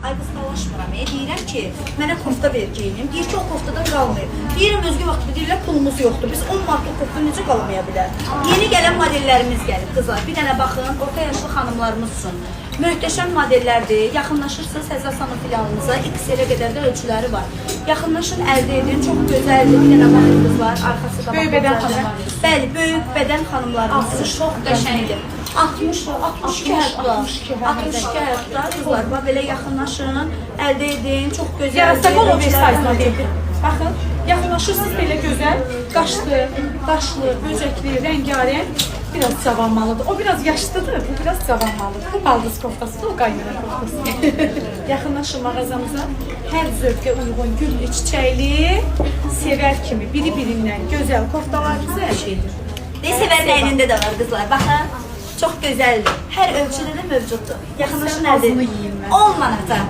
Ay qız dalaşmıram. Deyirəm ki, mənə kofta verəcəyim. Deyir ki, o koftadan qalmayıb. Deyirəm özgə vaxtda deyirlər pulumuz yoxdur. Biz 10 manatlıq kofta necə qalmaya bilər? Yeni gələn modellərimiz gəlib qızlar. Bir dənə baxın, orta yaşlı xanımlarımız üçün. Möhtəşəm modellərdir. Yaxınlaşırsınız Həzrət Xanım filialımıza. XL-ə qədər də ölçüləri var. Yaxınlaşın, əldə edin. Çox gözəldir. Bir dənə baxın qızlar. Arxası da Böyük bədən xanımlarımız. Bəli, böyük bədən xanımlarımız çox qəşəngdir. 62 hətta. 62 hətta qızlar. Bax belə yaxınlaşın, əldə edin. Çox gözəldir. Yarasa o oversize modeldir. Baxın, yaxınlaşırsınız belə gözəl, qaşlı, daşlı, böcəkli, rəngarəng. Biraz cavanmalıdır. O biraz yaşlıdır, bu biraz cavanmalıdır. Bu baldız koftası, o qaynana koftası. Yaxınlaşın mağazamıza. Hər zövqə uyğun, güllü, çiçəkli, sevər kimi biri-birindən gözəl koftalarımızı əldə edir. Sevər rəynində də var qızlar. Baxın, çox gözəldir. Hər ölçüdə də mövcuddur. Yaxınlaşın, əldə edin. 10 manata.